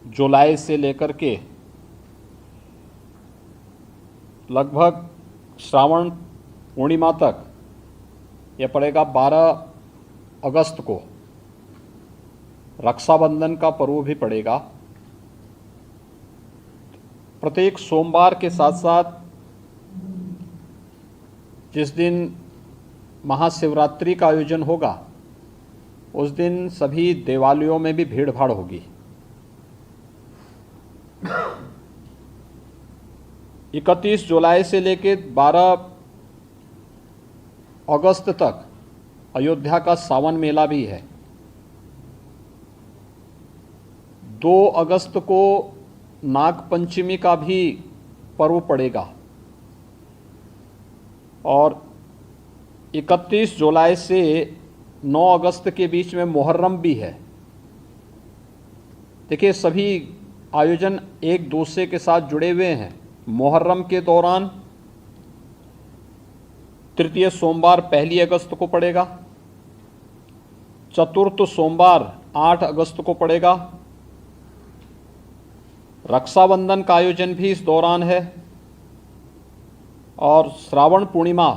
जुलाई से लेकर के लगभग श्रावण पूर्णिमा तक, यह पड़ेगा 12 अगस्त को। रक्षाबंधन का पर्व भी पड़ेगा। प्रत्येक सोमवार के साथ साथ जिस दिन महाशिवरात्रि का आयोजन होगा, उस दिन सभी देवालयों में भी भीड़ भाड़ होगी। 31 जुलाई से लेकर 12 अगस्त तक अयोध्या का सावन मेला भी है। 2 अगस्त को नाग पंचमी का भी पर्व पड़ेगा और 31 जुलाई से 9 अगस्त के बीच में मुहर्रम भी है। देखिए, सभी आयोजन एक दूसरे के साथ जुड़े हुए हैं। मुहर्रम के दौरान तृतीय सोमवार 1 अगस्त को पड़ेगा, चतुर्थ सोमवार 8 अगस्त को पड़ेगा। रक्षाबंधन का आयोजन भी इस दौरान है और श्रावण पूर्णिमा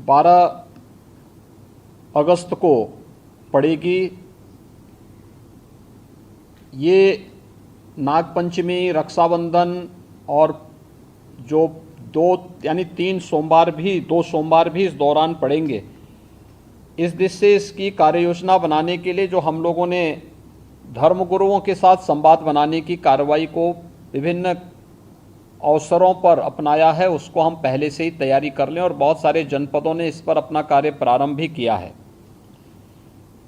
12 अगस्त को पड़ेगी। ये नागपंचमी, रक्षाबंधन और जो 2 सोमवार भी इस दौरान पड़ेंगे। इस दिशा से इसकी कार्य योजना बनाने के लिए जो हम लोगों ने धर्मगुरुओं के साथ संवाद बनाने की कार्रवाई को विभिन्न अवसरों पर अपनाया है, उसको हम पहले से ही तैयारी कर लें और बहुत सारे जनपदों ने इस पर अपना कार्य प्रारंभ भी किया है।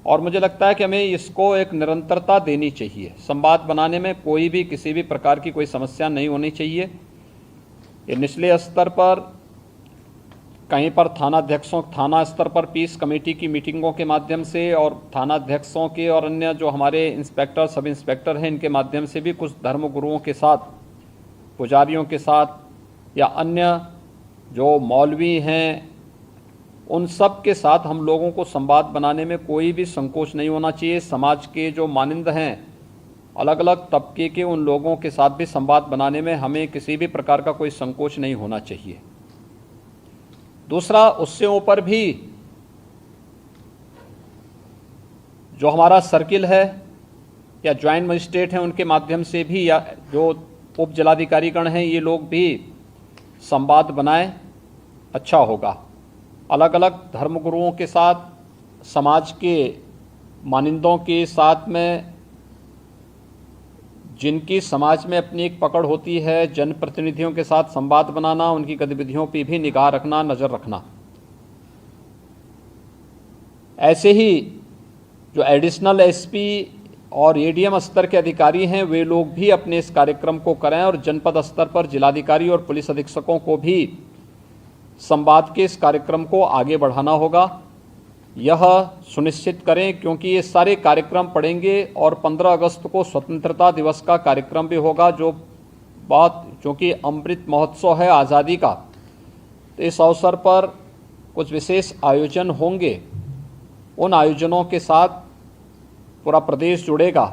और मुझे लगता है कि हमें इसको एक निरंतरता देनी चाहिए। संवाद बनाने में कोई भी किसी भी प्रकार की कोई समस्या नहीं होनी चाहिए। ये निचले स्तर पर, कहीं पर थाना स्तर पर पीस कमेटी की मीटिंगों के माध्यम से और थानाध्यक्षों के और अन्य जो हमारे इंस्पेक्टर, सब इंस्पेक्टर हैं, इनके माध्यम से भी कुछ धर्मगुरुओं के साथ, पुजारियों के साथ या अन्य जो मौलवी हैं, उन सब के साथ हम लोगों को संवाद बनाने में कोई भी संकोच नहीं होना चाहिए। समाज के जो मानिंद हैं, अलग अलग तबके के, उन लोगों के साथ भी संवाद बनाने में हमें किसी भी प्रकार का कोई संकोच नहीं होना चाहिए। दूसरा, उससे ऊपर भी जो हमारा सर्किल है या ज्वाइंट मजिस्ट्रेट हैं, उनके माध्यम से भी, या जो उप जिलाधिकारीगण हैं, ये लोग भी संवाद बनाएं, अच्छा होगा। अलग अलग धर्मगुरुओं के साथ, समाज के मानिंदों के साथ में, जिनकी समाज में अपनी एक पकड़ होती है, जनप्रतिनिधियों के साथ संवाद बनाना, उनकी गतिविधियों पर भी निगाह रखना, नज़र रखना। ऐसे ही जो एडिशनल एसपी और एडीएम स्तर के अधिकारी हैं, वे लोग भी अपने इस कार्यक्रम को करें और जनपद स्तर पर जिलाधिकारी और पुलिस अधीक्षकों को भी संवाद के इस कार्यक्रम को आगे बढ़ाना होगा। यह सुनिश्चित करें, क्योंकि ये सारे कार्यक्रम पड़ेंगे और 15 अगस्त को स्वतंत्रता दिवस का कार्यक्रम भी होगा, चूँकि अमृत महोत्सव है आज़ादी का, तो इस अवसर पर कुछ विशेष आयोजन होंगे। उन आयोजनों के साथ पूरा प्रदेश जुड़ेगा।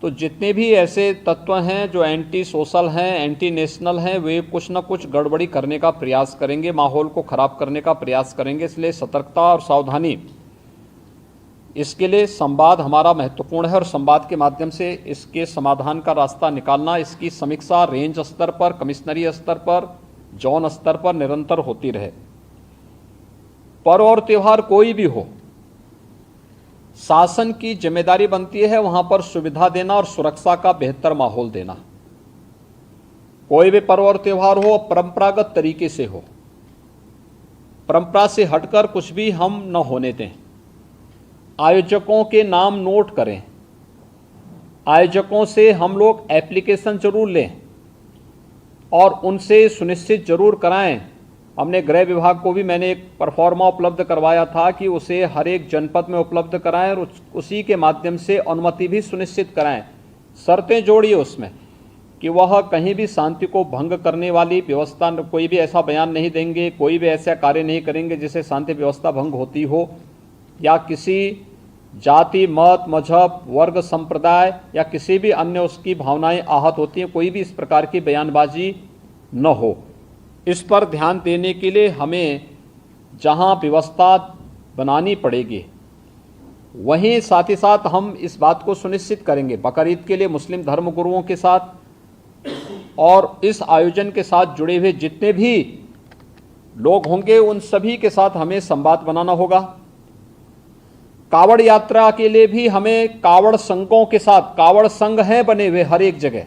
तो जितने भी ऐसे तत्व हैं जो एंटी सोशल हैं, एंटी नेशनल हैं, वे कुछ न कुछ गड़बड़ी करने का प्रयास करेंगे, माहौल को खराब करने का प्रयास करेंगे। इसलिए सतर्कता और सावधानी, इसके लिए संवाद हमारा महत्वपूर्ण है और संवाद के माध्यम से इसके समाधान का रास्ता निकालना, इसकी समीक्षा रेंज स्तर पर, कमिश्नरी स्तर पर, जोन स्तर पर निरंतर होती रहे। पर्व और त्यौहार कोई भी हो, शासन की जिम्मेदारी बनती है वहां पर सुविधा देना और सुरक्षा का बेहतर माहौल देना। कोई भी पर्व और त्यौहार हो, परंपरागत तरीके से हो, परंपरा से हटकर कुछ भी हम न होने दें। आयोजकों के नाम नोट करें, आयोजकों से हम लोग एप्लीकेशन जरूर लें और उनसे सुनिश्चित जरूर कराएं। हमने गृह विभाग को भी मैंने एक परफॉर्मा उपलब्ध करवाया था कि उसे हर एक जनपद में उपलब्ध कराएं और उसी के माध्यम से अनुमति भी सुनिश्चित कराएं। शर्तें जोड़िए उसमें कि वह कहीं भी शांति को भंग करने वाली व्यवस्था, कोई भी ऐसा बयान नहीं देंगे, कोई भी ऐसा कार्य नहीं करेंगे जिससे शांति व्यवस्था भंग होती हो, या किसी जाति, मत, मजहब, वर्ग, संप्रदाय या किसी भी अन्य उसकी भावनाएं आहत होती हैं, कोई भी इस प्रकार की बयानबाजी न हो। इस पर ध्यान देने के लिए हमें जहां व्यवस्था बनानी पड़ेगी, वहीं साथ ही साथ हम इस बात को सुनिश्चित करेंगे बकरीद के लिए मुस्लिम धर्मगुरुओं के साथ और इस आयोजन के साथ जुड़े हुए जितने भी लोग होंगे उन सभी के साथ हमें संवाद बनाना होगा। कावड़ यात्रा के लिए भी हमें कावड़ संघों के साथ, कावड़ संघ हैं बने हुए हर एक जगह,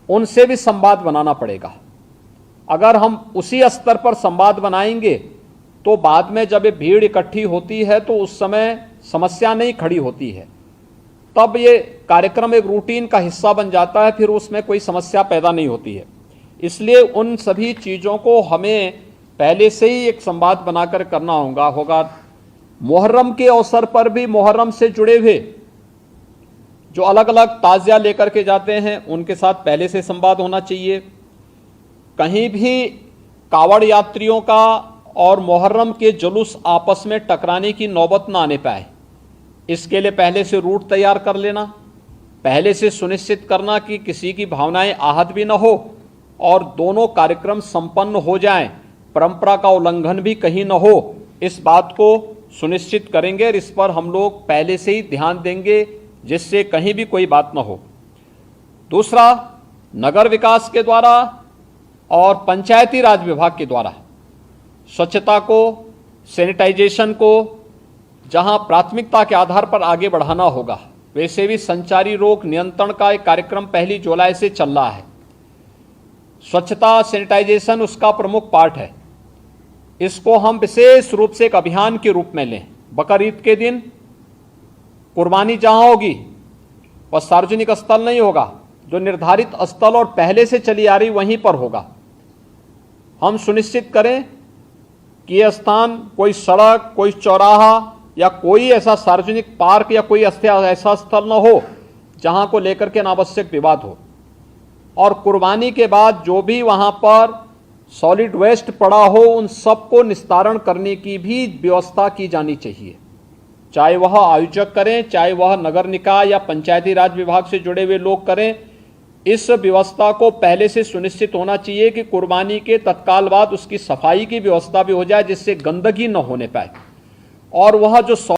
उनसे भी संवाद बनाना पड़ेगा। अगर हम उसी स्तर पर संवाद बनाएंगे तो बाद में जब ये भीड़ इकट्ठी होती है तो उस समय समस्या नहीं खड़ी होती है, तब ये कार्यक्रम एक रूटीन का हिस्सा बन जाता है, फिर उसमें कोई समस्या पैदा नहीं होती है। इसलिए उन सभी चीज़ों को हमें पहले से ही एक संवाद बनाकर करना होगा। मुहर्रम के अवसर पर भी मुहर्रम से जुड़े हुए जो अलग अलग ताज़िया लेकर के जाते हैं उनके साथ पहले से संवाद होना चाहिए। कहीं भी कावड़ यात्रियों का और मुहर्रम के जुलूस आपस में टकराने की नौबत ना आने पाए, इसके लिए पहले से रूट तैयार कर लेना, पहले से सुनिश्चित करना कि किसी की भावनाएं आहत भी न हो और दोनों कार्यक्रम संपन्न हो जाएं, परंपरा का उल्लंघन भी कहीं न हो, इस बात को सुनिश्चित करेंगे और इस पर हम लोग पहले से ही ध्यान देंगे जिससे कहीं भी कोई बात न हो। दूसरा, नगर विकास के द्वारा और पंचायती राज विभाग के द्वारा स्वच्छता को, सैनिटाइजेशन को जहां प्राथमिकता के आधार पर आगे बढ़ाना होगा, वैसे भी संचारी रोग नियंत्रण का एक कार्यक्रम 1 जुलाई से चल रहा है। स्वच्छता, सैनिटाइजेशन उसका प्रमुख पार्ट है। इसको हम विशेष रूप से एक अभियान के रूप में लें। बकरीद के दिन कुर्बानी जहां होगी वह सार्वजनिक स्थल नहीं होगा, जो निर्धारित स्थल और पहले से चली आ रही वहीं पर होगा। हम सुनिश्चित करें कि यह स्थान कोई सड़क, कोई चौराहा या कोई ऐसा सार्वजनिक पार्क या कोई ऐसा स्थल न हो जहां को लेकर के अनावश्यक विवाद हो। और कुर्बानी के बाद जो भी वहां पर सॉलिड वेस्ट पड़ा हो उन सबको निस्तारण करने की भी व्यवस्था की जानी चाहिए, चाहे वह आयोजक करें, चाहे वह नगर निकाय या पंचायती राज विभाग से जुड़े हुए लोग करें। इस व्यवस्था को पहले से सुनिश्चित होना चाहिए कि कुर्बानी के तत्काल बाद उसकी सफाई की व्यवस्था भी हो जाए जिससे गंदगी न होने पाए और वह जो